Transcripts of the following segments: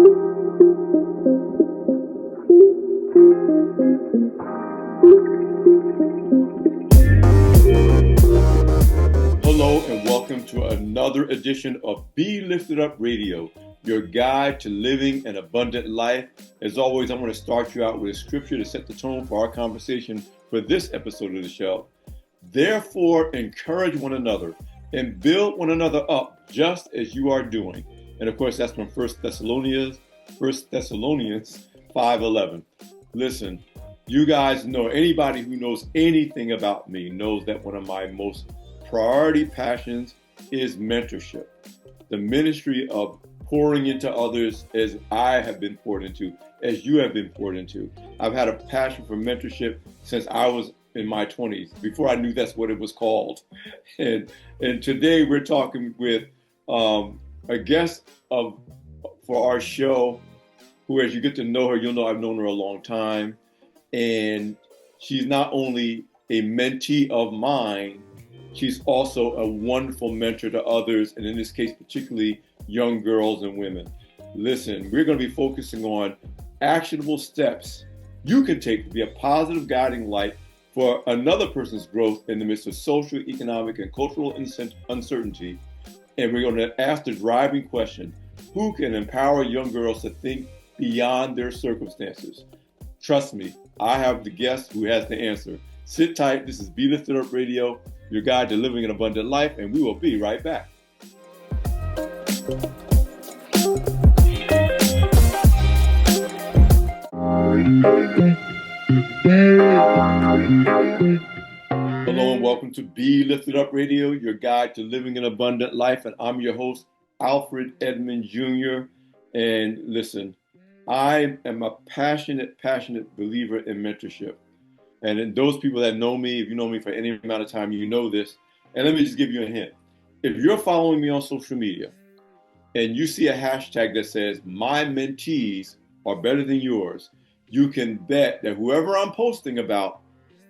Hello and welcome to another edition of Be Lifted Up Radio, your guide to living an abundant life. As always, I'm going to start you out with a scripture to set the tone for our conversation for this episode of the show. Therefore, encourage one another and build one another up just as you are doing. And of course, that's from 1 Thessalonians 5:11. Listen, you guys know, anybody who knows anything about me knows that one of my most priority passions is mentorship. The ministry of pouring into others as I have been poured into, as you have been poured into. I've had a passion for mentorship since I was in my 20s, before I knew that's what it was called. And today we're talking with a guest for our show, who, as you get to know her, you'll know I've known her a long time. And she's not only a mentee of mine, she's also a wonderful mentor to others, and in this case, particularly young girls and women. Listen, we're going to be focusing on actionable steps you can take to be a positive guiding light for another person's growth in the midst of social, economic, and cultural uncertainty. And we're going to ask the driving question: who can empower young girls to think beyond their circumstances? Trust me, I have the guest who has the answer. Sit tight. This is Be Lifted Up Radio, your guide to living an abundant life, and we will be right back. Hello and welcome to Be Lifted Up Radio, your guide to living an abundant life, and I'm your host, Alfred Edmond Jr. And listen, I am a passionate believer in mentorship. And in those people that know me, if you know me for any amount of time, you know this. And let me just give you a hint. If you're following me on social media and you see a hashtag that says, "My mentees are better than yours," you can bet that whoever I'm posting about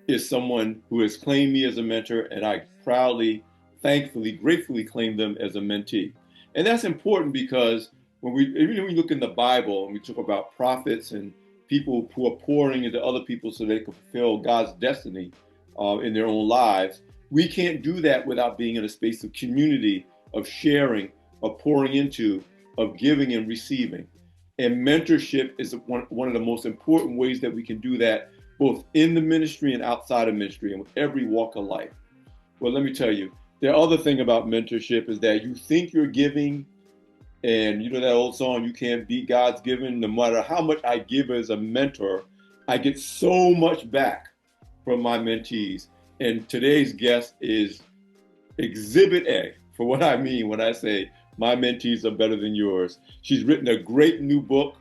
is someone who has claimed me as a mentor, and I proudly, thankfully, gratefully claim them as a mentee. And that's important because even when we look in the Bible and we talk about prophets and people who are pouring into other people so they can fulfill God's destiny in their own lives, we can't do that without being in a space of community, of sharing, of pouring into, of giving and receiving. And mentorship is one of the most important ways that we can do that, both in the ministry and outside of ministry and with every walk of life. Well, let me tell you, the other thing about mentorship is that you think you're giving. And you know that old song, "You can't beat God's giving." No matter how much I give as a mentor, I get so much back from my mentees. And today's guest is Exhibit A for what I mean when I say my mentees are better than yours. She's written a great new book,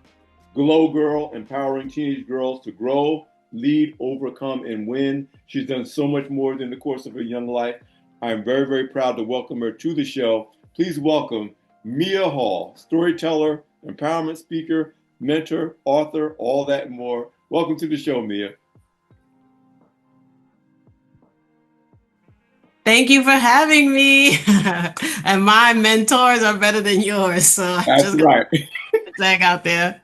Glow Girl, Empowering Teenage Girls to Grow, Lead, Overcome, and Win. She's done so much more in the course of her young life. I'm very, very proud to welcome her to the show. Please welcome Mia Hall, storyteller, empowerment speaker, mentor, author, all that and more. Welcome to the show, Mia. Thank you for having me. And my mentors are better than yours. So that's right. Tag out there.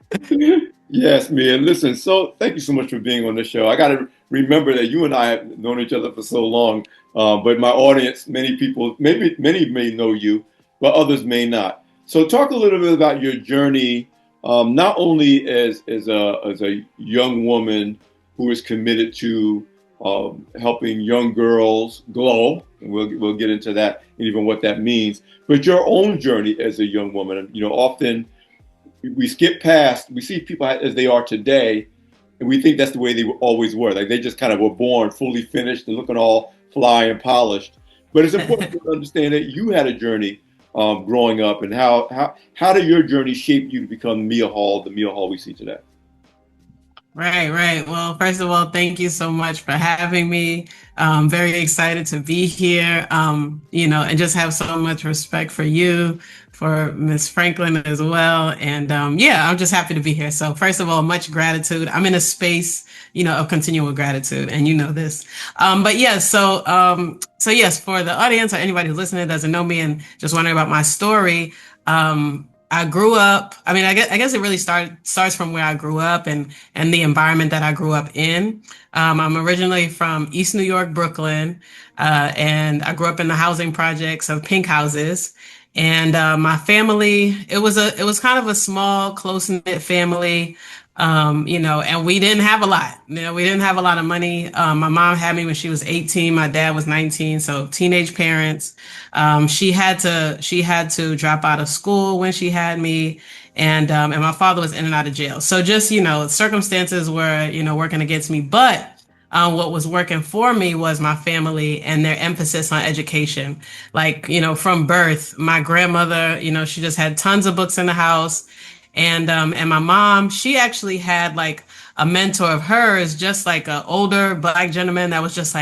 Yes, Mia. Listen, so thank you so much for being on the show. I got to remember that you and I have known each other for so long, but my audience, many people, many may know you, but others may not. So talk a little bit about your journey, not only as a young woman who is committed to helping young girls glow, and we'll get into that and even what that means, but your own journey as a young woman. You know, often we skip past, we see people as they are today, and we think that's the way they always were. Like they just kind of were born fully finished and looking all fly and polished. But it's important to understand that you had a journey growing up, and how did your journey shape you to become Mia Hall, the Mia Hall we see today? Right. Well, first of all, thank you so much for having me. I'm very excited to be here, and just have so much respect for you, for Miss Franklin as well. And I'm just happy to be here. So first of all, much gratitude. I'm in a space, of continual gratitude, and you know this. So yes, for the audience or anybody who's listening that doesn't know me and just wondering about my story, I grew up. I mean, I guess it really starts from where I grew up and the environment that I grew up in. I'm originally from East New York, Brooklyn, and I grew up in the housing projects of pink houses. And my family, it was kind of a small, close knit family. And we didn't have a lot. We didn't have a lot of money. My mom had me when she was 18. My dad was 19. So teenage parents. She had to drop out of school when she had me. And my father was in and out of jail. So just, circumstances were, working against me. But what was working for me was my family and their emphasis on education. Like, from birth, my grandmother, she just had tons of books in the house. And my mom, she actually had like a mentor of hers, just like an older black gentleman that was just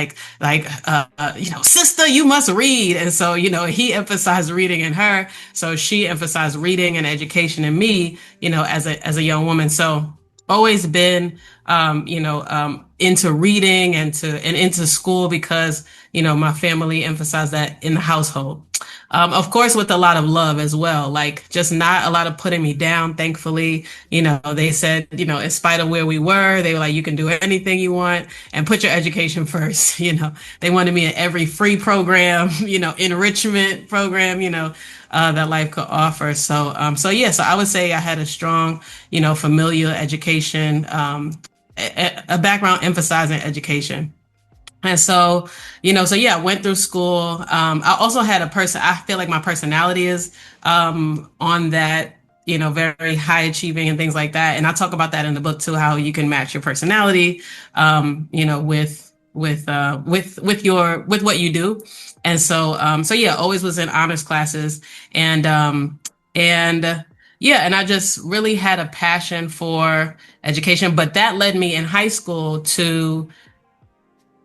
sister, you must read. And so, he emphasized reading in her. So she emphasized reading and education in me, as a young woman. So always been, into reading and into school because, my family emphasized that in the household. Of course, with a lot of love as well, like just not a lot of putting me down. Thankfully, they said, in spite of where we were, they were like, you can do anything you want and put your education first. They wanted me in every free program, enrichment program, that life could offer. So I would say I had a strong, familial education, a background emphasizing education. And so, I went through school. I also had I feel like my personality is on that, very high achieving and things like that. And I talk about that in the book too, how you can match your personality, with what you do. And so, always was in honors classes and I just really had a passion for education, but that led me in high school to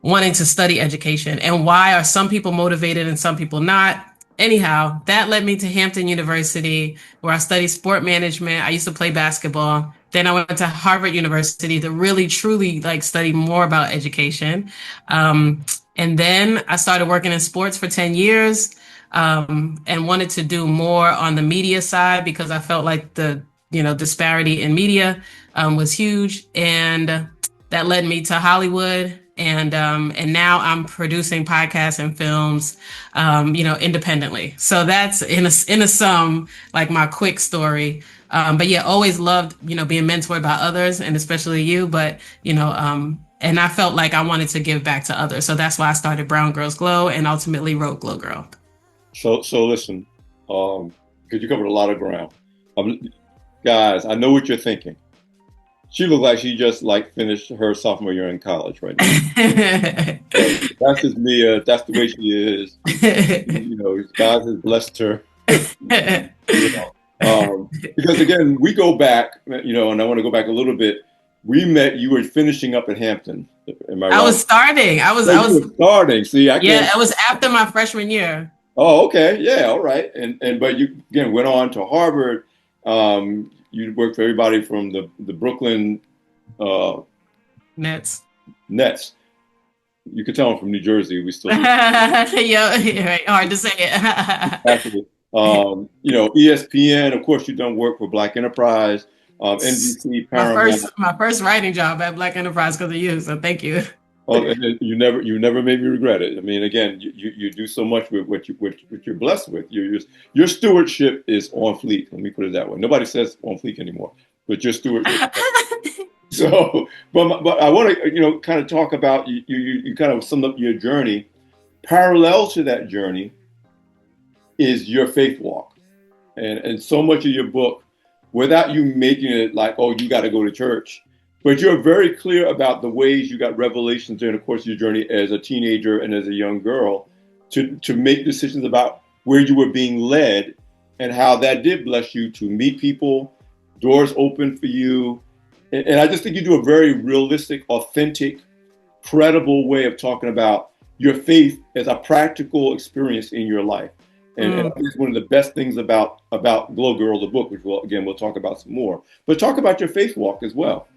wanting to study education. And why are some people motivated and some people not? Anyhow, that led me to Hampton University, where I studied sport management. I used to play basketball. Then I went to Harvard University to really truly like study more about education. And then I started working in sports for 10 years, and wanted to do more on the media side because I felt like the, disparity in media, was huge. And that led me to Hollywood. And now I'm producing podcasts and films, independently. So that's in a sum, like my quick story. But yeah, always loved, being mentored by others and especially you. But, and I felt like I wanted to give back to others. So that's why I started Brown Girls Glow and ultimately wrote Glow Girl. So listen, because you covered a lot of ground. Guys, I know what you're thinking. She looked like she just like finished her sophomore year in college right now. That's just me. That's the way she is. God has blessed her. Because again, we go back, and I want to go back a little bit. We met. You were finishing up at Hampton. Am I right? I was starting. I was starting. See, it was after my freshman year. Oh, okay. Yeah. All right. But you again went on to Harvard. You worked for everybody from the Brooklyn Nets. You could tell I'm from New Jersey. We still yeah, right. Hard to say it. Exactly. ESPN. Of course, you've done work for Black Enterprise, NBC, Paramount. My first writing job at Black Enterprise because of you. So thank you. Oh, and you never made me regret it. I mean, again, you do so much with what you're blessed with. Your stewardship is on fleek. Let me put it that way. Nobody says on fleek anymore, but your stewardship. So, but I want to kind of talk about you kind of summed up your journey. Parallel to that journey is your faith walk, and so much of your book, without you making it like, oh, you got to go to church. But you're very clear about the ways you got revelations during the course of your journey as a teenager and as a young girl to make decisions about where you were being led and how that did bless you to meet people, doors open for you. And I just think you do a very realistic, authentic, credible way of talking about your faith as a practical experience in your life. And I think it's one of the best things about Glow Girl, the book, which we'll talk about some more. But talk about your faith walk as well.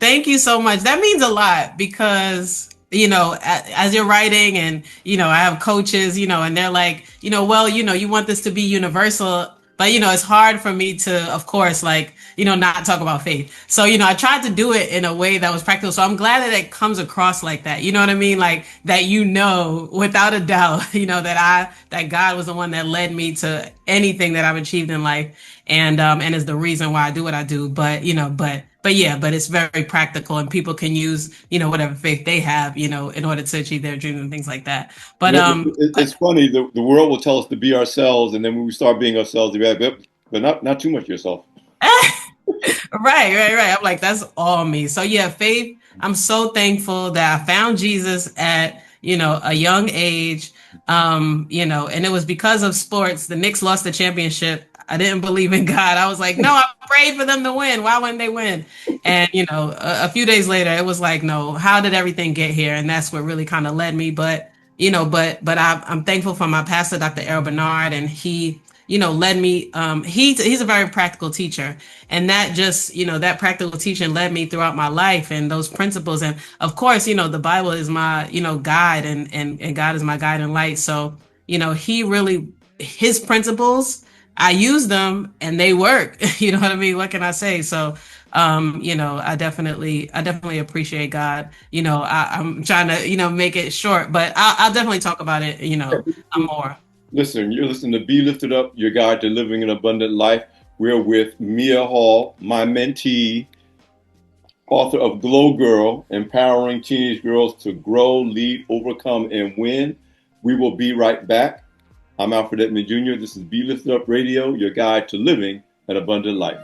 Thank you so much. That means a lot because, as you're writing and, I have coaches, and they're like, you want this to be universal. but it's hard for me to, of course, like, not talk about faith. So, I tried to do it in a way that was practical. So I'm glad that it comes across like that. You know what I mean? Like that, without a doubt, that God was the one that led me to anything that I've achieved in life, and is the reason why I do what I do. But it's very practical, and people can use, whatever faith they have, in order to achieve their dreams and things like that. But It's funny. The world will tell us to be ourselves, and then when we start being ourselves, but not too much yourself. Right. I'm like, that's all me. So yeah, faith. I'm so thankful that I found Jesus at, a young age. And it was because of sports. The Knicks lost the championship. I didn't believe in God. I was like, no, I prayed for them to win. Why wouldn't they win? And, a few days later, it was like, no, how did everything get here? And that's what really kind of led me. But, I'm thankful for my pastor, Dr. Errol Bernard, and he, led me. He's a very practical teacher, and that just, that practical teaching led me throughout my life and those principles. And of course, the Bible is my, guide, and God is my guide and light. So, he really, his principles, I use them and they work. You know what I mean? What can I say? So, I definitely appreciate God. I'm trying to, make it short, but I'll definitely talk about it, more. Listen, you're listening to Be Lifted Up, your guide to living an abundant life. We're with Mia Hall, my mentee, author of Glow Girl, empowering teenage girls to grow, lead, overcome, and win. We will be right back. I'm Alfred Edmond Jr. This is Be Lifted Up Radio, your guide to living an abundant life.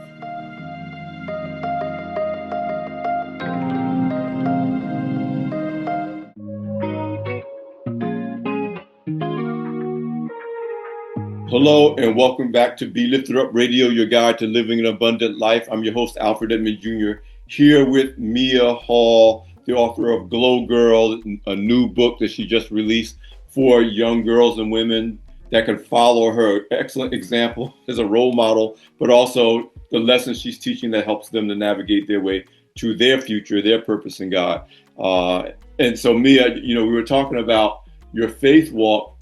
Hello and welcome back to Be Lifted Up Radio, your guide to living an abundant life. I'm your host, Alfred Edmond Jr., here with Mia Hall, the author of Glow Girl, a new book that she just released for young girls and women that can follow her excellent example as a role model, but also the lessons she's teaching that helps them to navigate their way to their future, their purpose in God. And so Mia, we were talking about your faith walk,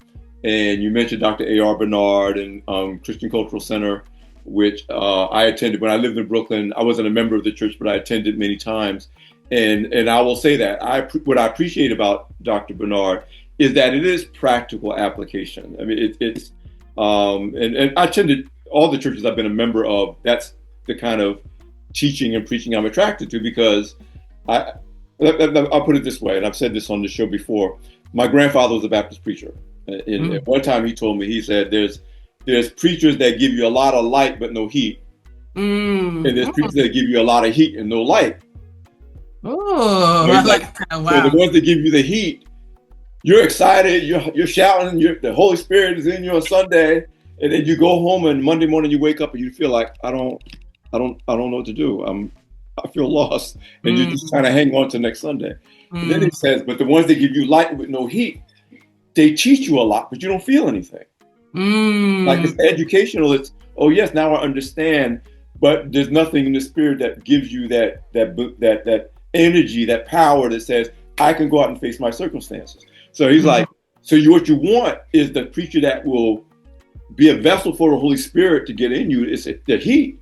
and you mentioned Dr. A.R. Bernard and Christian Cultural Center, which I attended when I lived in Brooklyn. I wasn't a member of the church, but I attended many times. And I will say that what I appreciate about Dr. Bernard is that it is practical application. I mean, it's and I attended all the churches I've been a member of. That's the kind of teaching and preaching I'm attracted to, because I'll put it this way, and I've said this on the show before. My grandfather was a Baptist preacher. And at one time he told me, he said, there's preachers that give you a lot of light but no heat. And there's preachers that give you a lot of heat and no light. Oh, wow. So the ones that give you the heat, you're excited, you're shouting, the Holy Spirit is in you on Sunday, and then you go home and Monday morning you wake up and you feel like, I don't know what to do. I feel lost. And you just kind of hang on to next Sunday. And then he says, but the ones that give you light with no heat, they teach you a lot, but you don't feel anything. Like it's educational. It's, oh yes, now I understand, but there's nothing in the spirit that gives you that energy, that power that says, I can go out and face my circumstances. So he's like, what you want is the preacher that will be a vessel for the Holy Spirit to get in you. It's the heat.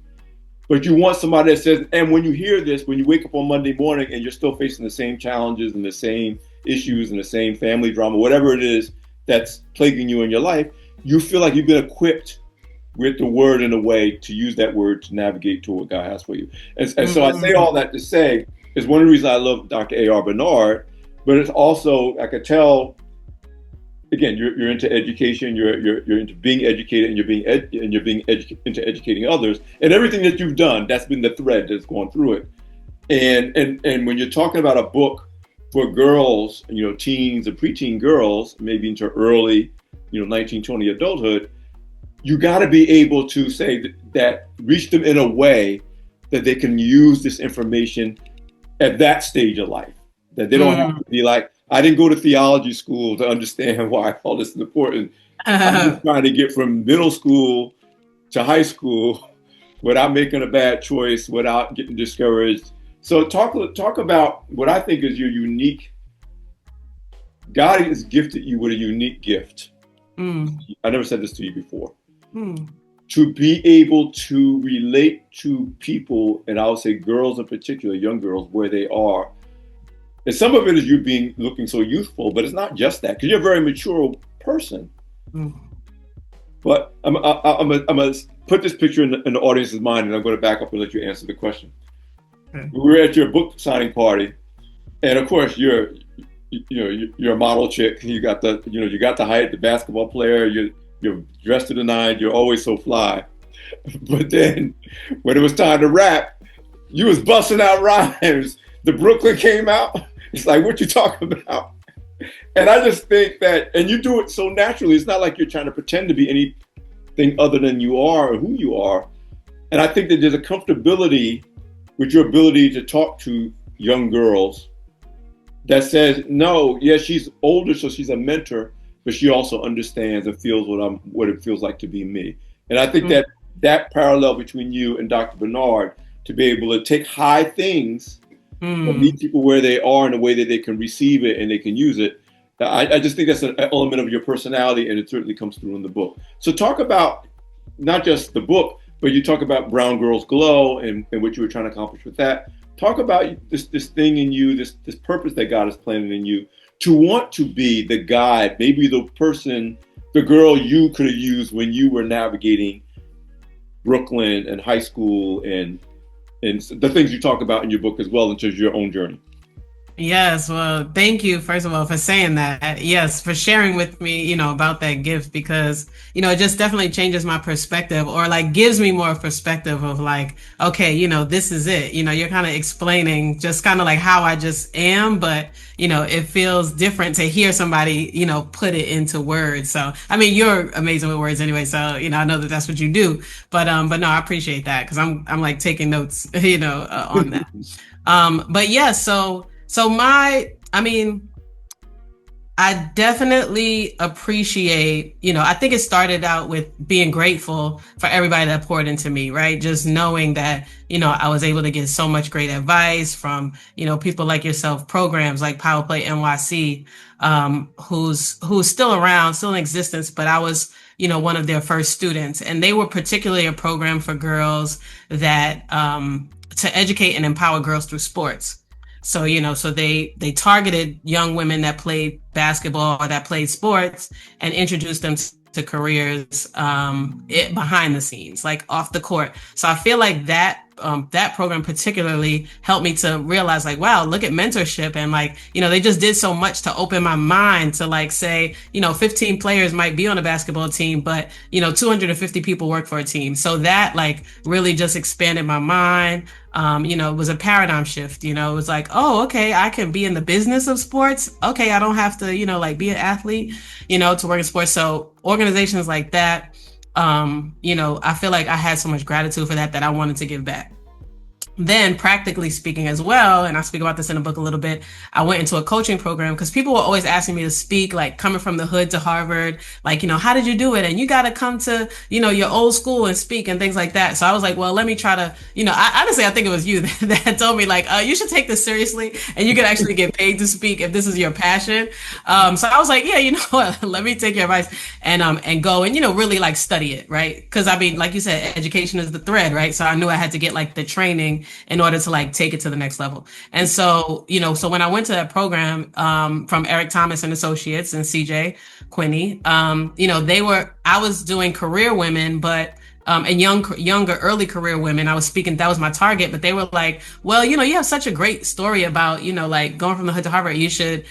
But you want somebody that says, and when you hear this, when you wake up on Monday morning and you're still facing the same challenges and the same issues and the same family drama, whatever it is that's plaguing you in your life, you feel like you've been equipped with the word in a way to use that word to navigate to what God has for you. And so I say all that to say is one of the reasons I love Dr. A.R. Bernard, but it's also, I could tell, again, you're into education, you're into being educated, and you're being into educating others, and everything that you've done, that's been the thread that's gone through it. And when you're talking about a book for girls, teens and preteen girls, maybe into early, 19, 20 adulthood, you got to be able to say that reach them in a way that they can use this information at that stage of life, that they don't have to be like, I didn't go to theology school to understand why all this is important. I'm just trying to get from middle school to high school without making a bad choice, without getting discouraged. So talk about what I think is your unique, God has gifted you with a unique gift. I never said this to you before. to be able to relate to people, and I would say girls in particular, young girls, where they are. And some of it is you being looking so youthful, but it's not just that because you're a very mature person. Mm. But I'm gonna put this picture in the audience's mind, and I'm going to back up and let you answer the question. Okay. We were at your book signing party, and of course you're a model chick. You got the height, the basketball player. You're dressed to the nines. You're always so fly. But then when it was time to rap, you was busting out rhymes. The Brooklyn came out. It's like, what you talking about? And I just think that, and you do it so naturally. It's not like you're trying to pretend to be anything other than you are or who you are. And I think that there's a comfortability with your ability to talk to young girls that says, no, yeah, she's older, so she's a mentor, but she also understands and feels what it feels like to be me. And I think that parallel between you and Dr. Bernard, to be able to take high things and meet people where they are in a way that they can receive it and they can use it. I just think that's an element of your personality, and it certainly comes through in the book. So talk about not just the book, but you talk about Brown Girls Glow and what you were trying to accomplish with that. Talk about this thing in you, this purpose that God has planted in you to want to be the guide, maybe the person, the girl you could have used when you were navigating Brooklyn and high school and the things you talk about in your book as well in terms of your own journey. Yes, well, thank you, first of all, for saying that. Yes, for sharing with me, about that gift, because, it just definitely changes my perspective, or like gives me more perspective of like, okay, this is it. You're kind of explaining just kind of like how I just am, but, it feels different to hear somebody, put it into words. So, I mean, you're amazing with words anyway. So, I know that that's what you do, but no, I appreciate that because I'm like taking notes, on that. But yeah, I definitely appreciate, I think it started out with being grateful for everybody that poured into me, right? Just knowing that, I was able to get so much great advice from, people like yourself, programs like Power Play NYC, who's still around, still in existence, but I was, one of their first students. And they were particularly a program for girls that, to educate and empower girls through sports. So, so they targeted young women that played basketball or that played sports and introduced them to careers behind the scenes, like off the court. So I feel like that program particularly helped me to realize like, wow, look at mentorship. And like, they just did so much to open my mind to like say, 15 players might be on a basketball team, but, 250 people work for a team. So that like really just expanded my mind. It was a paradigm shift. It was like, oh, okay, I can be in the business of sports. Okay, I don't have to, like be an athlete, to work in sports. So organizations like that, I feel like I had so much gratitude for that I wanted to give back. Then practically speaking as well, and I speak about this in the book a little bit, I went into a coaching program because people were always asking me to speak, like coming from the hood to Harvard, like, how did you do it? And you got to come to, your old school and speak and things like that. So I was like, well, let me try to, honestly, I think it was you that told me like, you should take this seriously and you can actually get paid to speak if this is your passion. So I was like, yeah, what, let me take your advice and go and, really like study it, right? Because I mean, like you said, education is the thread, right? So I knew I had to get like the training in order to like take it to the next level. And so, so when I went to that program from Eric Thomas and Associates and CJ Quinney, I was doing career women, but and younger, early career women. I was speaking, that was my target, but they were like, well, you have such a great story about, like going from the hood to Harvard. You should,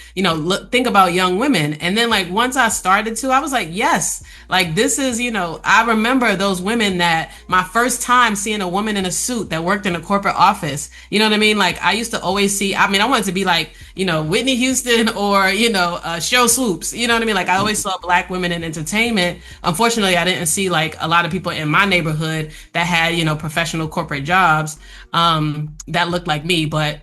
think about young women. And then like, once I started to, I was like, yes, like this is, I remember those women that my first time seeing a woman in a suit that worked in a corporate office, you know what I mean? Like I used to always see, I wanted to be like, Whitney Houston or, Cheryl Swoops, you know what I mean? Like I always saw Black women in entertainment. Unfortunately, I didn't see like a lot of people in my neighborhood that had, professional corporate jobs that looked like me. But,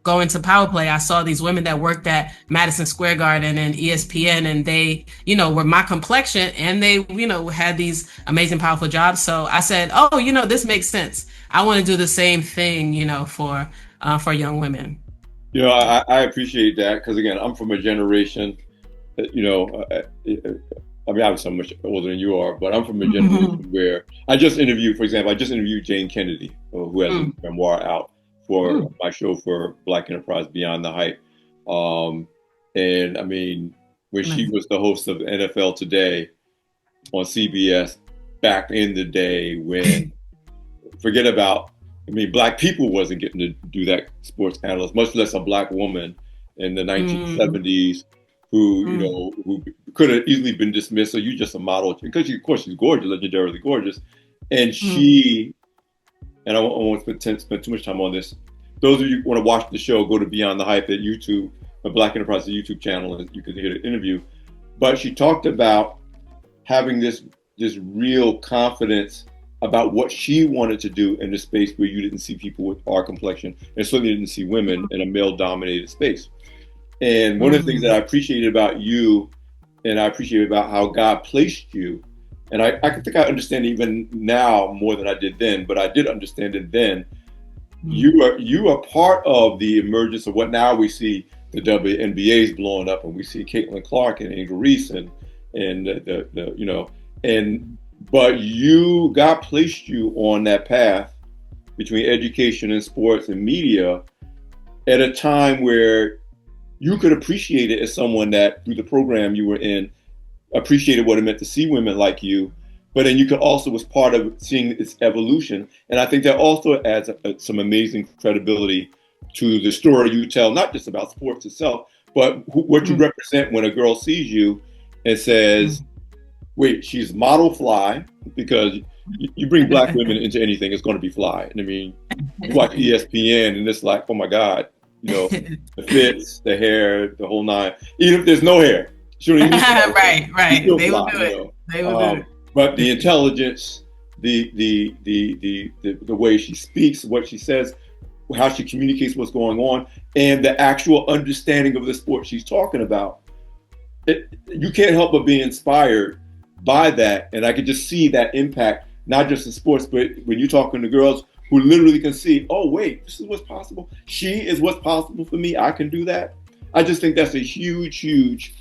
going to Power Play, I saw these women that worked at Madison Square Garden and ESPN, and they, were my complexion and they, had these amazing, powerful jobs. So I said, oh, this makes sense. I want to do the same thing, for young women. I appreciate that because again, I'm from a generation that, I mean, I'm so much older than you are, but I'm from a Mm-hmm. generation where I just interviewed, for example, I just interviewed Jane Kennedy, who has a memoir out for Mm-hmm. my show for Black Enterprise Beyond the Hype. Um, and I mean, when she Nice. was the host of NFL Today on CBS back in the day when, forget about, I mean, black people wasn't getting to do that sports analyst, much less a black woman in the Mm-hmm. 1970s who, you know, who could have easily been dismissed. So you just a model because she, of course, she's gorgeous, legendarily gorgeous. And Mm-hmm. she, and I won't spend too much time on this. Those of you who want to watch the show, go to Beyond the Hype at YouTube, the Black Enterprise YouTube channel, and you can hear the interview. But she talked about having this real confidence about what she wanted to do in a space where you didn't see people with our complexion and certainly didn't see women in a male dominated space. And one of the things that I Mm-hmm. appreciated about you and I appreciate about how God placed you, and I think I understand even now more than I did then, but I did understand it then. You are part of the emergence of what now we see the WNBA's blowing up, and we see Caitlin Clark and Angel Reese and the you know and but you God placed you on that path between education and sports and media at a time where you could appreciate it as someone that through the program you were in appreciated what it meant to see women like you, but then you could also was part of seeing its evolution. And I think that also adds some amazing credibility to the story you tell, not just about sports itself, but what you represent when a girl sees you and says, wait, she's model fly, because you bring black women into anything, it's going to be fly. And I mean, you watch ESPN and it's like, oh my God, you know, the fits, the hair, the whole nine. Even if there's no hair, she don't even need to have hair. Right, She's right. still They will fly, do you it. know. They will do But the intelligence, the way she speaks, what she says, how she communicates what's going on, and the actual understanding of the sport she's talking about, you can't help but be inspired by that. And I could just see that impact, not just in sports, but when you're talking to girls who literally can see, oh, wait, this is what's possible. She is what's possible for me. I can do that. I just think that's a huge, huge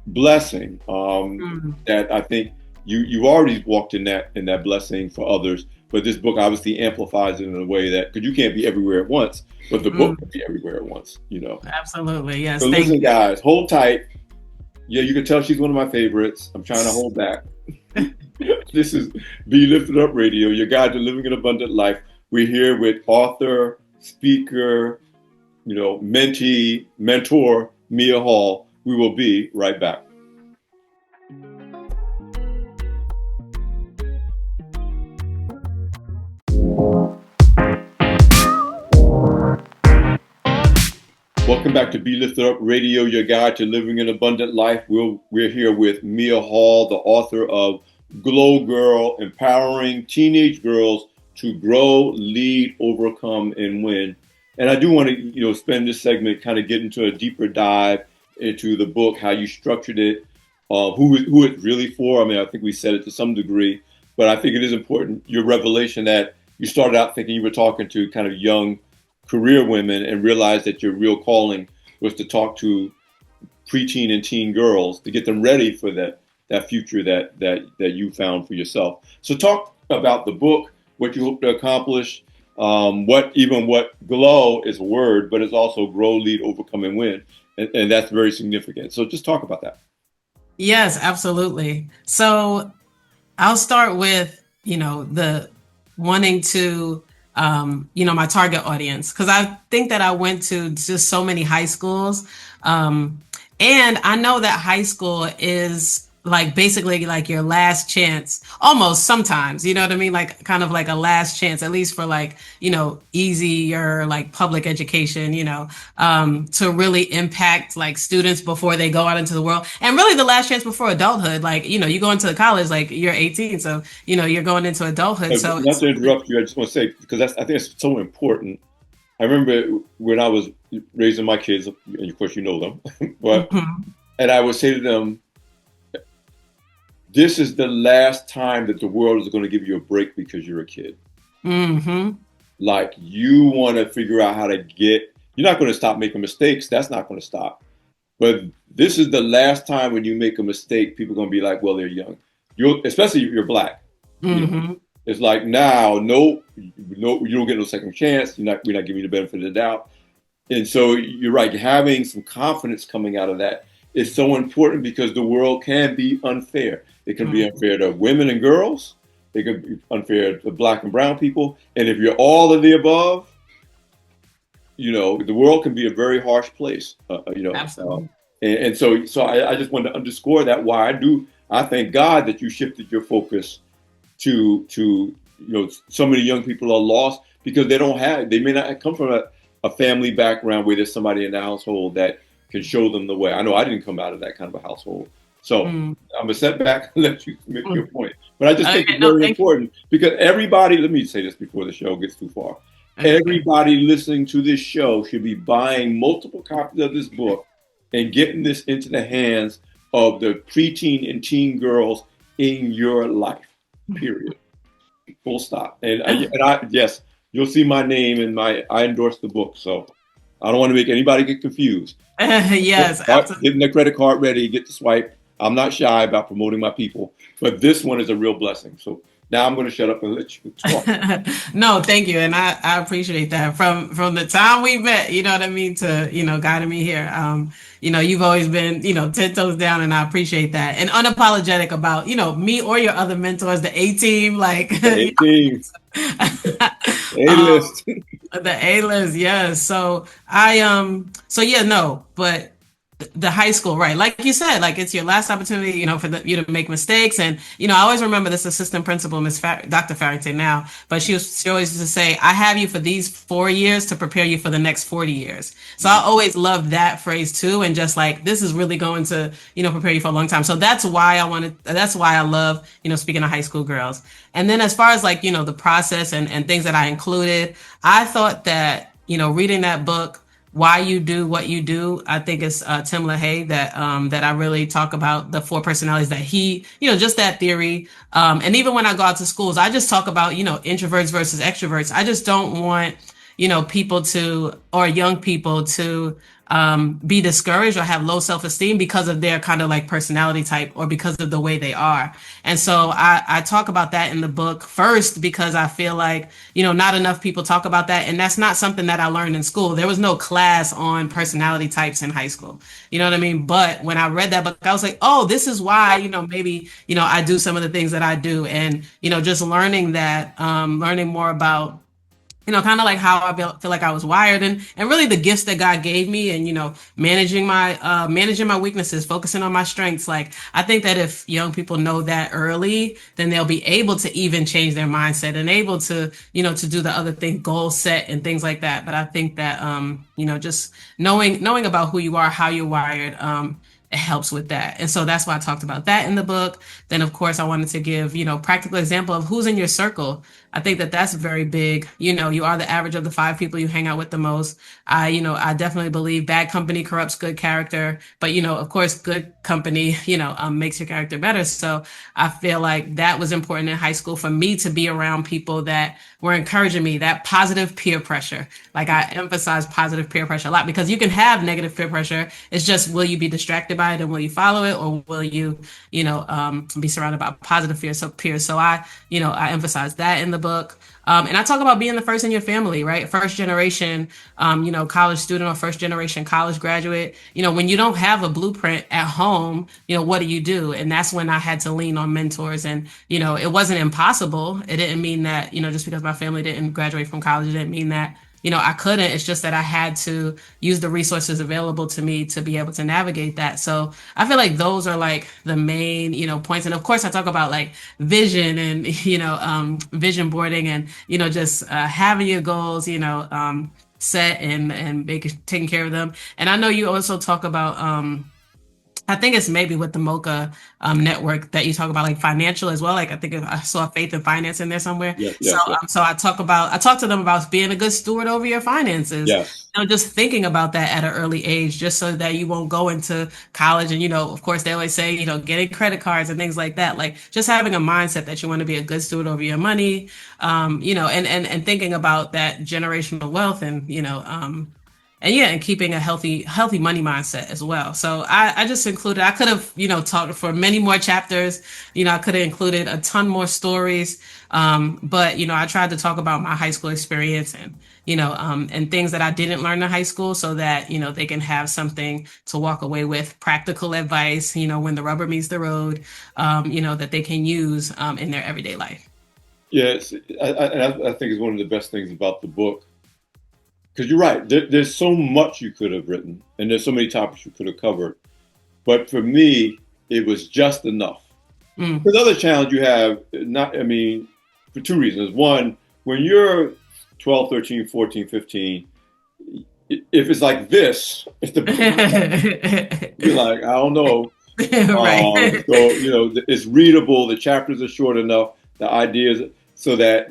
blessing it. that I think you've already walked in that blessing for others. But this book obviously amplifies it in a way that, because you can't be everywhere at once, but the book can be everywhere at once, you know. Absolutely. Yes. So Thank listen, you. guys, hold tight. Yeah, you can tell she's one of my favorites. I'm trying to hold back. This is Be Lifted Up Radio, your guide to living an abundant life. We're here with author, speaker, mentee, mentor, Mia Hall. We will be right back. Welcome back to Be Lifted Up Radio, your guide to living an abundant life. We're here with Mia Hall, the author of Glow Girl, Empowering Teenage Girls to Grow, Lead, Overcome, and Win. And I do want to, spend this segment kind of get into a deeper dive into the book, how you structured it, who it's really for. I mean, I think we said it to some degree, but I think it is important, your revelation that you started out thinking you were talking to kind of young career women and realized that your real calling was to talk to preteen and teen girls to get them ready for that future that you found for yourself. So talk about the book, what you hope to accomplish, what glow is a word, but it's also grow, lead, overcome, and win. And that's very significant. So just talk about that. Yes, absolutely. So I'll start with, the wanting to, my target audience, because I think that I went to just so many high schools. And I know that high school is like basically like your last chance, almost sometimes, you know what I mean? Like kind of like a last chance, at least for like, easier like public education, to really impact like students before they go out into the world. And really the last chance before adulthood, like, you go into college, like you're 18. So, you're going into adulthood. So Not it's to interrupt you, I just want to say, because I think it's so important. I remember when I was raising my kids, and of course you know them, and I would say to them, this is the last time that the world is going to give you a break because you're a kid. Mm-hmm. Like you want to figure out how to you're not going to stop making mistakes. That's not going to stop. But this is the last time when you make a mistake, people are going to be like, well, they're young. Especially if you're black. You know, Mm-hmm. it's like now, no, no, you don't get no second chance. We're not giving you the benefit of the doubt. And so you're right. Having some confidence coming out of that is so important because the world can be unfair. It can be unfair to women and girls. It can be unfair to black and brown people. And if you're all of the above, the world can be a very harsh place. Absolutely. And so I just wanted to underscore that why I thank God that you shifted your focus to so many young people are lost because they may not come from a family background where there's somebody in the household that can show them the way. I know I didn't come out of that kind of a household. So I'm gonna set back and let you make your point. But I just think it's very important because everybody, let me say this before the show gets too far. Okay. Everybody listening to this show should be buying multiple copies of this book and getting this into the hands of the preteen and teen girls in your life. Period. Full stop. And I yes, you'll see my name and I endorse the book. So I don't want to make anybody get confused. Yes, absolutely. Getting the credit card ready, get the swipe. I'm not shy about promoting my people, but this one is a real blessing. So now I'm going to shut up and let you talk. No, thank you, and I appreciate that. From the time we met, you know what I mean, to guiding me here. You've always been 10 toes down, and I appreciate that, and unapologetic about me or your other mentors, the A team, like A team, A list, the A list, yes. So but the high school, right? Like you said, like it's your last opportunity, for you to make mistakes. And, I always remember this assistant principal, Dr. Farrington now, but she always used to say, I have you for these 4 years to prepare you for the next 40 years. So I always loved that phrase too. And just like, this is really going to, prepare you for a long time. So that's why I love, speaking to high school girls. And then as far as like, the process and things that I included, I thought that, reading that book, Why You Do What You Do, I think it's Tim LaHaye that I really talk about the 4 personalities that he, just that theory. And even when I go out to schools, I just talk about, introverts versus extroverts. I just don't want, people or young people to be discouraged or have low self-esteem because of their kind of like personality type or because of the way they are. And so I talk about that in the book first because I feel like, not enough people talk about that. And that's not something that I learned in school. There was no class on personality types in high school. You know what I mean? But when I read that book, I was like, oh, this is why, maybe, I do some of the things that I do. And, just learning that, learning more about kind of like how I feel like I was wired and really the gifts that God gave me and, managing my weaknesses, focusing on my strengths. Like, I think that if young people know that early, then they'll be able to even change their mindset and able to, to do the other thing, goal set and things like that. But I think that, just knowing about who you are, how you're wired, it helps with that. And so that's why I talked about that in the book. Then, of course, I wanted to give, practical example of who's in your circle. I think that that's very big. You are the average of the 5 people you hang out with the most. I definitely believe bad company corrupts good character, but, of course, good company, makes your character better. So I feel like that was important in high school for me to be around people that were encouraging me, that positive peer pressure. Like I emphasize positive peer pressure a lot because you can have negative peer pressure. It's just, will you be distracted by it and will you follow it or will you, be surrounded by positive peers? So I emphasize that in the book. And I talk about being the first in your family, right? First generation, college student or first generation college graduate. When you don't have a blueprint at home, what do you do? And that's when I had to lean on mentors. And, it wasn't impossible. It didn't mean that, just because my family didn't graduate from college, it didn't mean that I couldn't. It's just that I had to use the resources available to me to be able to navigate that. So I feel like those are like the main, points. And of course I talk about like vision and, vision boarding and, just having your goals, set and taking care of them. And I know you also talk about, I think it's maybe with the Mocha network that you talk about like financial as well. Like I think I saw faith and finance in there somewhere. So I talk to them about being a good steward over your finances. Yes. Just thinking about that at an early age, just so that you won't go into college. And, of course they always say, getting credit cards and things like that. Like just having a mindset that you want to be a good steward over your money, and thinking about that generational wealth and, and keeping a healthy money mindset as well. So I just included, I could have, talked for many more chapters. I could have included a ton more stories. But, I tried to talk about my high school experience and, and things that I didn't learn in high school so that, they can have something to walk away with, practical advice, when the rubber meets the road, that they can use in their everyday life. Yes, I think it's one of the best things about the book. Because you're right, there's so much you could have written, and there's so many topics you could have covered. But for me, it was just enough. Mm. The other challenge you have, for two reasons. One, when you're 12, 13, 14, 15, if it's like this, if the you're like, I don't know. Right. So, it's readable, the chapters are short enough, the ideas, so that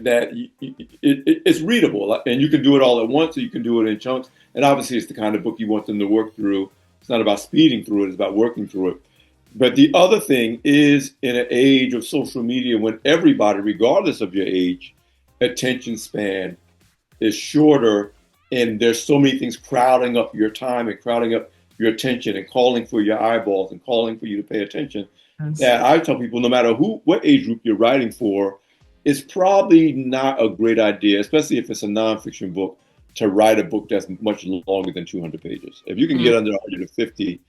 it's readable, and you can do it all at once, or you can do it in chunks. And obviously, it's the kind of book you want them to work through. It's not about speeding through it; it's about working through it. But the other thing is, in an age of social media, when everybody, regardless of your age, attention span is shorter, and there's so many things crowding up your time and crowding up your attention and calling for your eyeballs and calling for you to pay attention, that I tell people, no matter what age group you're writing for, it's probably not a great idea, especially if it's a nonfiction book, to write a book that's much longer than 200 pages. If you can get under 150,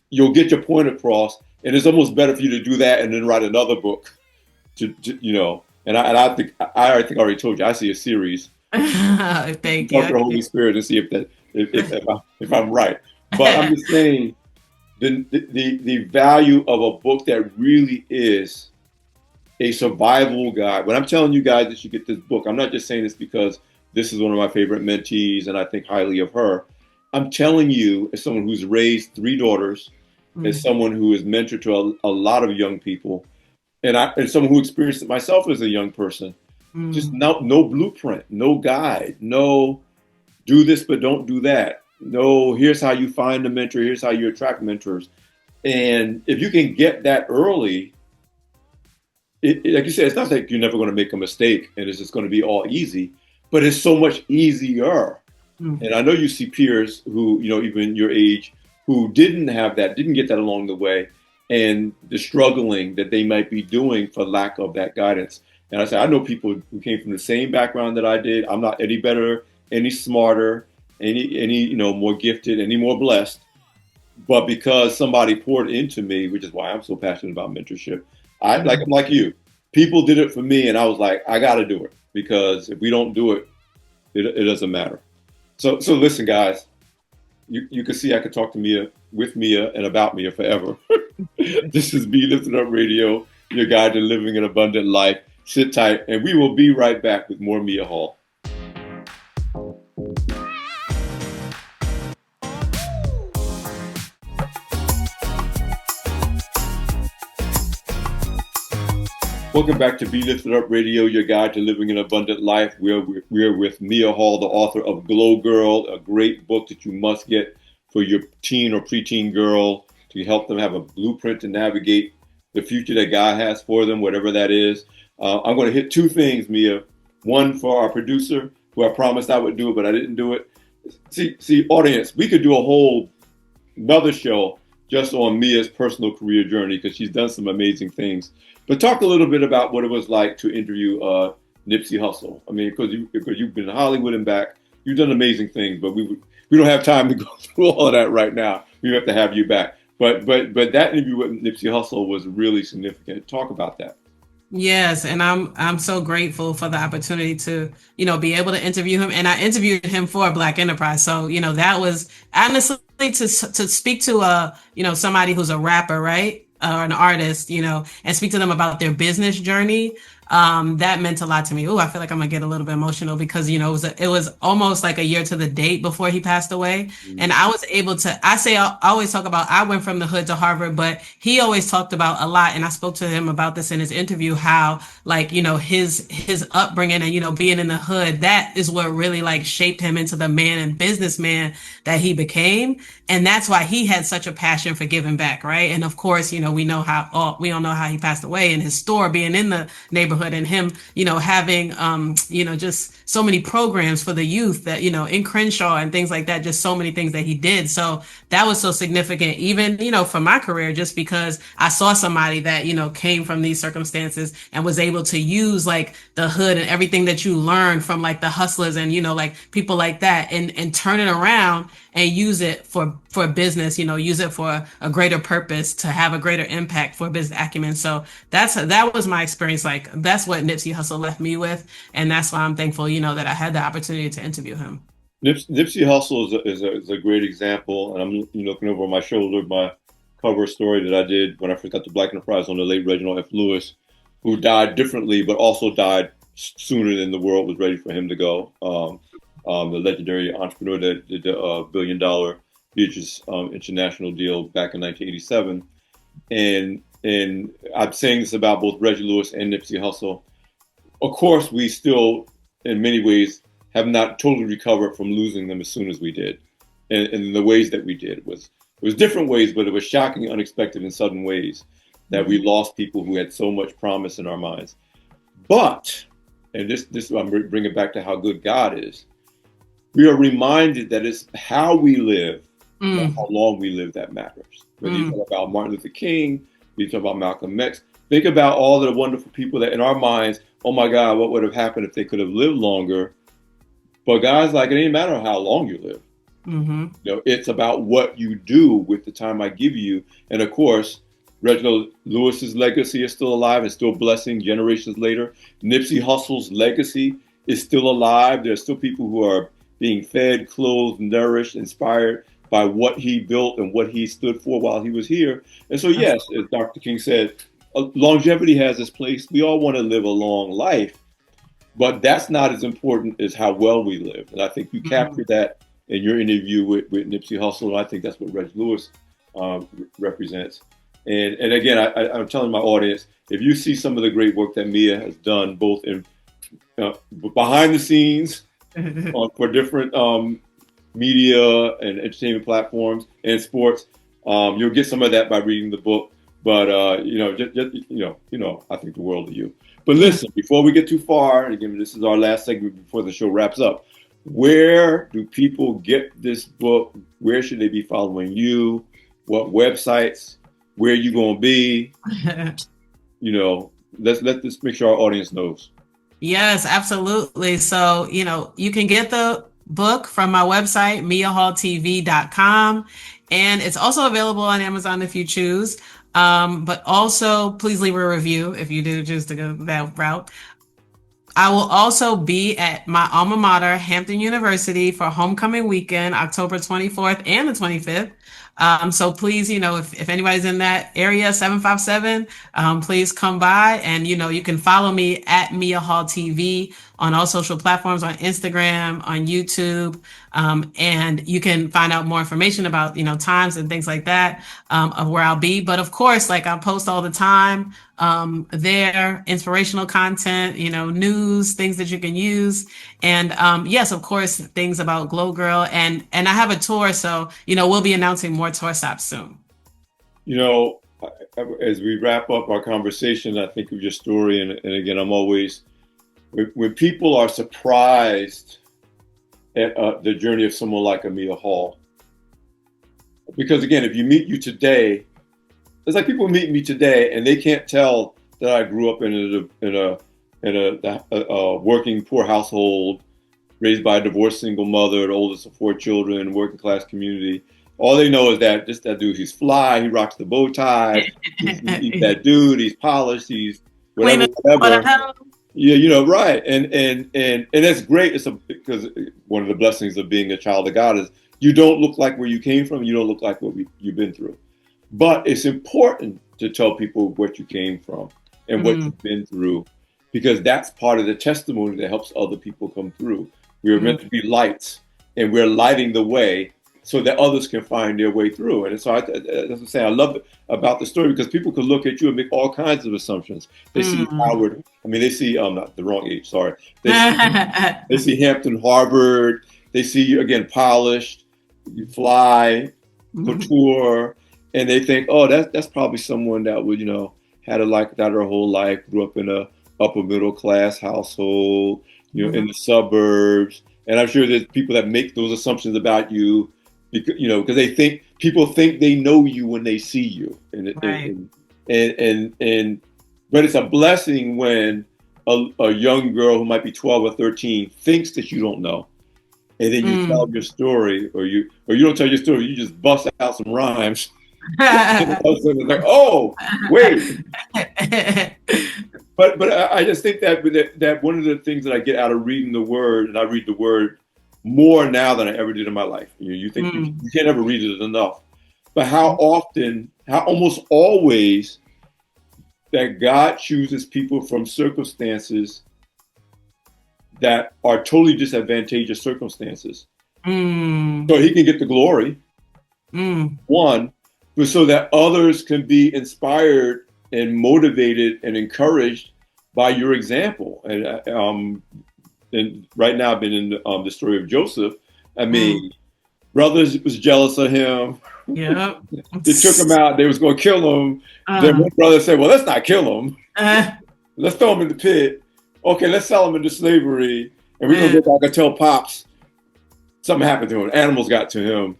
you'll get your point across, and it's almost better for you to do that and then write another book. And I think I already told you I see a series. Thank you. Talk to the Holy Spirit and see if I'm right. But I'm just saying the value of a book that really is a survival guide. When I'm telling you guys that you get this book, I'm not just saying this because this is one of my favorite mentees and I think highly of her. I'm telling you, as someone who's raised 3 daughters, as someone who is mentored to a lot of young people, and someone who experienced it myself as a young person, just no blueprint, no guide, no do this but don't do that. No, here's how you find a mentor, here's how you attract mentors. And if you can get that early, like you said, it's not like you're never going to make a mistake and it's just going to be all easy, but it's so much easier. And I know you see peers who, even your age, who didn't get that along the way, and the struggling that they might be doing for lack of that guidance. And I say, I know people who came from the same background that I did. I'm not any better, any smarter, any more gifted, any more blessed. But because somebody poured into me, which is why I'm so passionate about mentorship, I'm like you. People did it for me, and I was like, I got to do it, because if we don't do it, it doesn't matter. So listen, guys, you can see I could talk to with Mia, and about Mia forever. This is Be Lifted Up Radio, your guide to living an abundant life. Sit tight, and we will be right back with more Mia Hall. Welcome back to Be Lifted Up Radio, your guide to living an abundant life. We're with Mia Hall, the author of Glow Girl, a great book that you must get for your teen or preteen girl to help them have a blueprint to navigate the future that God has for them, whatever that is. I'm going to hit 2 things, Mia. One, for our producer, who I promised I would do it, but I didn't do it. See, audience, we could do another show just on Mia's personal career journey, because she's done some amazing things. But talk a little bit about what it was like to interview Nipsey Hussle. I mean, because you've been in Hollywood and back, you've done amazing things, but we don't have time to go through all of that right now. We have to have you back. But that interview with Nipsey Hussle was really significant. Talk about that. Yes, and I'm so grateful for the opportunity to, be able to interview him. And I interviewed him for Black Enterprise. So, that was honestly to speak to somebody who's a rapper, right? Or an artist, and speak to them about their business journey. That meant a lot to me. Oh, I feel like I'm gonna get a little bit emotional because, it was almost like a year to the date before he passed away. And I was able to, I always talk about, I went from the hood to Harvard, but he always talked about a lot. And I spoke to him about this in his interview, how his upbringing and, being in the hood, that is what really shaped him into the man and businessman that he became. And that's why he had such a passion for giving back. Right. And of course, we all know how he passed away, and his store being in the neighborhood neighborhood, and him, having, just so many programs for the youth that, in Crenshaw and things like that, just so many things that he did. So that was so significant, even, for my career, just because I saw somebody that, came from these circumstances and was able to use like the hood and everything that you learned from like the hustlers and, like people like that, and turn it around and use it for business, use it for a greater purpose, to have a greater impact for business acumen. So that was my experience. Like, that's what Nipsey Hussle left me with. And that's why I'm thankful, that I had the opportunity to interview him. Nipsey Hussle is a great example. And I'm looking over my shoulder, my cover story that I did when I first got to Black Enterprise on the late Reginald F. Lewis, who died differently, but also died sooner than the world was ready for him to go. The legendary entrepreneur that did the $1 billion Beatrice International deal back in 1987. And I'm saying this about both Reggie Lewis and Nipsey Hussle. Of course, we still, in many ways, have not totally recovered from losing them as soon as we did. And the ways that we did was different ways, but it was shocking, unexpected, and sudden ways that we lost people who had so much promise in our minds. But, and this I'm bringing it back to how good God is, we are reminded that it's how we live, not how long we live, that matters. Whether you talk about Martin Luther King, you talk about Malcolm X, think about all the wonderful people that in our minds, oh my God, what would have happened if they could have lived longer? But God's like, it ain't matter how long you live. It's about what you do with the time I give you. And of course, Reginald Lewis's legacy is still alive and still blessing generations later. Nipsey Hussle's legacy is still alive. There are still people who are being fed, clothed, nourished, inspired by what he built and what he stood for while he was here. And so, yes, as Dr. King said, longevity has its place. We all want to live a long life, but that's not as important as how well we live. And I think you captured that in your interview with Nipsey Hussle. And I think that's what Reggie Lewis represents. And again, I'm telling my audience, if you see some of the great work that Mia has done, both in behind the scenes for different media and entertainment platforms and sports, you'll get some of that by reading the book. But I think the world of you. But listen, before we get too far, and again, this is our last segment before the show wraps up. Where do people get this book? Where should they be following you? What websites? Where you gonna be? Let's make sure our audience knows. Yes, absolutely. So, you can get the book from my website, miahalltv.com. And it's also available on Amazon if you choose. But also, please leave a review if you do choose to go that route. I will also be at my alma mater, Hampton University, for homecoming weekend, October 24th and the 25th. So please, if anybody's in that area, 757, please come by, and, you can follow me at Mia Hall TV on all social platforms, on Instagram, on YouTube. And you can find out more information about, times and things like that, of where I'll be. But of course, like, I post all the time, there, inspirational content, news, things that you can use. And, yes, of course, things about Glow Girl, and I have a tour. So, we'll be announcing more tour stops soon. As we wrap up our conversation, I think of your story. And again, I'm always, when people are surprised at the journey of someone like Amia Hall, because again, if you meet you today, it's like people meet me today and they can't tell that I grew up in a working poor household, raised by a divorced single mother, the oldest of 4 children, working class community. All they know is that just that dude, he's fly, he rocks the bow tie, he's that dude, he's polished, he's whatever. Yeah, right. And that's great. Because one of the blessings of being a child of God is you don't look like where you came from, you don't look like what you've been through. But it's important to tell people what you came from and what you've been through, because that's part of the testimony that helps other people come through. We are meant to be lights, and we're lighting the way so that others can find their way through. And so that's what I'm saying. I love it about the story, because people can look at you and make all kinds of assumptions. They see Howard. They see, not the wrong age, sorry. They see Hampton, Harvard. They see you, again, polished, you fly, couture. And they think, oh, that's probably someone that would, had a life that her whole life, grew up in a upper middle class household, in the Mhm. suburbs. And I'm sure there's people that make those assumptions about you, because people think they know you when they see you, Right. and but it's a blessing when a young girl who might be 12 or 13 thinks that you don't know, and then you tell Mm. your story, or you don't tell your story, you just bust out some rhymes, and all of a sudden it's like, oh, wait. But I just think that one of the things that I get out of reading the Word, and I read the Word more now than I ever did in my life. You think Mm. you can't ever read it enough, but how almost always that God chooses people from circumstances that are totally disadvantageous circumstances, Mm. so He can get the glory. Mm. One, but so that others can be inspired and motivated and encouraged by your example. And right now I've been in the story of Joseph. I Mm. mean, brothers was jealous of him. Yep. They took him out. They was going to kill him. Then Uh, one brother said, "Well, let's not kill him. uh, Let's throw him in the pit. Okay, let's sell him into slavery, and we're gonna uh. go back and tell pops something happened to him. Animals got to him,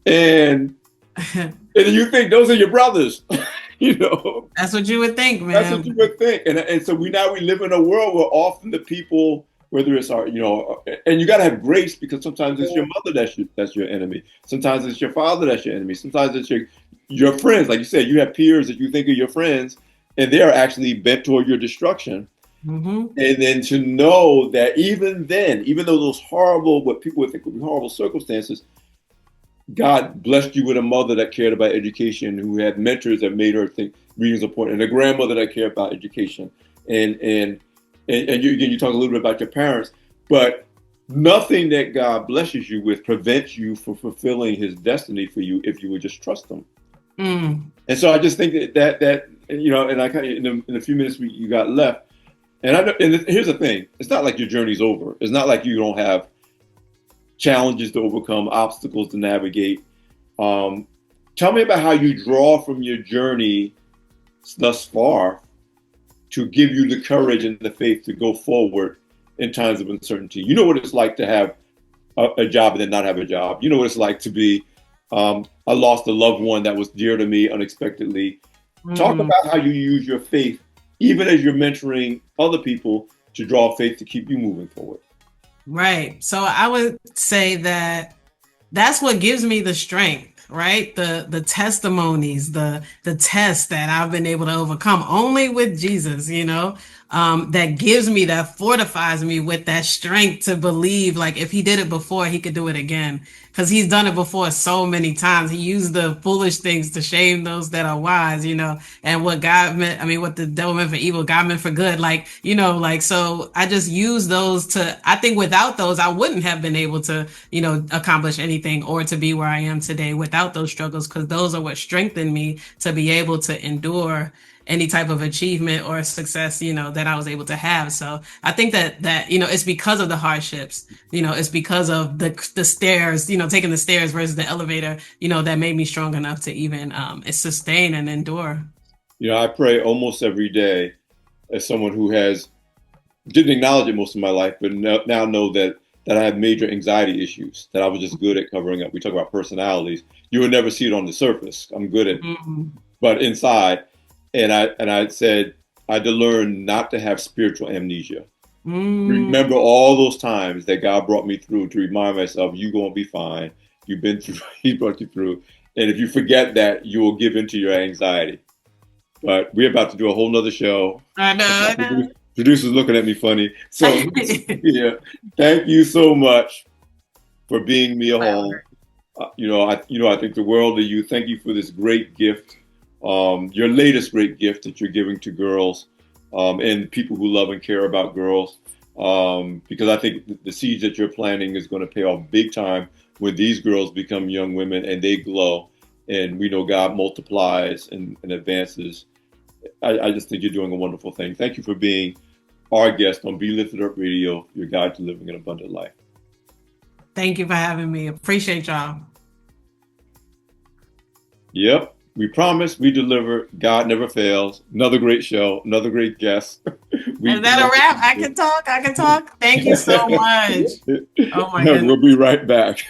and and you think those are your brothers, you know." That's what you would think, That's what you man. would think, and so we live in a world where often the people, whether it's our, and you got to have grace, because sometimes it's your mother that's your enemy. Sometimes it's your father that's your enemy. Sometimes it's your friends, like you said, you have peers that you think are your friends, and they are actually bent toward your destruction. Hmm. And then to know that even then, even though those horrible, what people would think would be horrible circumstances, God blessed you with a mother that cared about education, who had mentors that made her think reading is important, and a grandmother that cared about education. And you talk a little bit about your parents, but nothing that God blesses you with prevents you from fulfilling His destiny for you if you would just trust Him. Mm. And so I just think that and I kind of in the few minutes you got left, and here's the thing: it's not like your journey's over. It's not like you don't have challenges to overcome, obstacles to navigate. Um, Tell me about how you draw from your journey thus far to give you the courage and the faith to go forward in times of uncertainty. You know what it's like to have a job and then not have a job. You know what it's like to be, I lost a loved one that was dear to me unexpectedly. Talk Mm. about how you use your faith, even as you're mentoring other people, to draw faith to keep you moving forward. Right. So I would say that that's what gives me the strength, right? The testimonies, the tests that I've been able to overcome only with Jesus, that gives me, that fortifies me with that strength to believe, like, if He did it before, He could do it again, because He's done it before so many times. He used the foolish things to shame those that are wise, and what God meant, I mean, what the devil meant for evil, God meant for good. Like, so I just use those I think without those, I wouldn't have been able to, accomplish anything or to be where I am today without those struggles, because those are what strengthened me to be able to endure any type of achievement or success, that I was able to have. So I think that it's because of the hardships, it's because of the stairs, taking the stairs versus the elevator, that made me strong enough to even sustain and endure. I pray almost every day, as someone who has didn't acknowledge it most of my life, but now know that I have major anxiety issues that I was just good at covering up. We talk about personalities; you would never see it on the surface. I'm good at, Mm-hmm. but inside, and I said I had to learn not to have spiritual amnesia. Mm. Remember all those times that God brought me through, to remind myself, "You gonna be fine. You've been through. He brought you through." And if you forget that, you will give into your anxiety. But we're about to do a whole nother show. I know, I know. Producer's looking at me funny. So yeah, thank you so much for being me a home. I think the world of you. Thank you for this great gift, your latest great gift that you're giving to girls, and people who love and care about girls. Because I think the seeds that you're planting is going to pay off big time when these girls become young women and they glow. And we know God multiplies and advances. I just think you're doing a wonderful thing. Thank you for being our guest on Be Lifted Up Radio, your guide to living an abundant life. Thank you for having me. Appreciate y'all. Yep, we promise, we deliver. God never fails. Another great show, another great guest. Is that a wrap? I can talk. I can talk. Thank you so much. Oh my goodness. We'll be right back.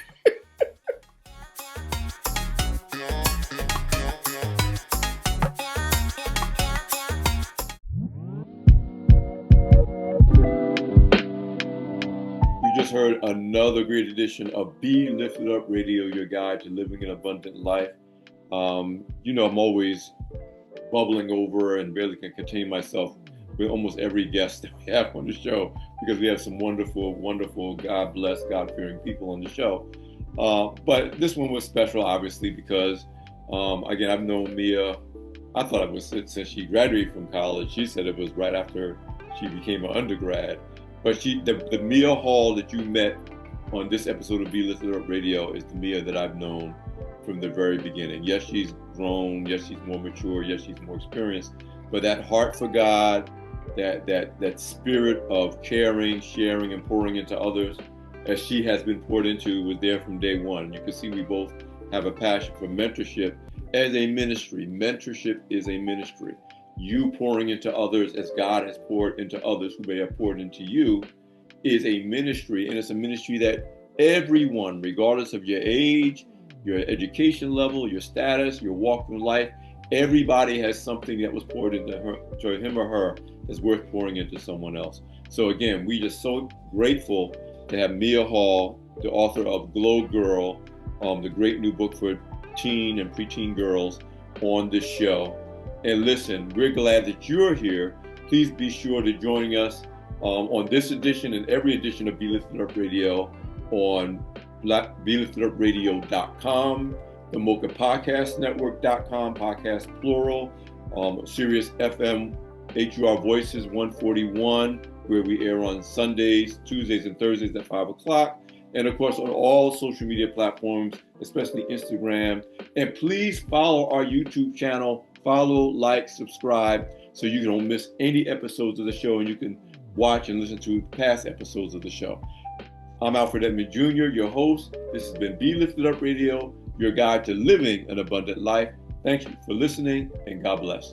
You just heard another great edition of Be Lifted Up Radio, your guide to living an abundant life. You know, I'm always bubbling over and barely can contain myself with almost every guest that we have on the show, because we have some wonderful, wonderful, God bless, God-fearing people on the show. But this one was special, obviously, because, again, I've known Mia, I thought it was since she graduated from college. She said it was right after she became an undergrad. But the Mia Hall that you met on this episode of Be Lifted Up Radio is the Mia that I've known from the very beginning. Yes, she's grown. Yes, she's more mature. Yes, she's more experienced. But that heart for God, that spirit of caring, sharing, and pouring into others, as she has been poured into, was there from day one. You can see we both have a passion for mentorship as a ministry. Mentorship is a ministry. You pouring into others as God has poured into others who may have poured into you is a ministry, and it's a ministry that everyone, regardless of your age, your education level, your status, your walk in life, everybody has something that was poured into him or her that's worth pouring into someone else. So again, we just so grateful to have Mia Hall, the author of Glow Girl, the great new book for teen and preteen girls, on this show. And listen, we're glad that you're here. Please be sure to join us on this edition and every edition of Be Lifted Up Radio on BeLiftedUpRadio.com, the Mocha Podcast Network.com, podcast plural, Sirius FM HUR Voices 141, where we air on Sundays, Tuesdays, and Thursdays at 5 o'clock. And of course, on all social media platforms, especially Instagram. And please follow our YouTube channel. Follow, like, subscribe, so you don't miss any episodes of the show, and you can watch and listen to past episodes of the show. I'm Alfred Edmond Jr., your host. This has been Be Lifted Up Radio, your guide to living an abundant life. Thank you for listening, and God bless.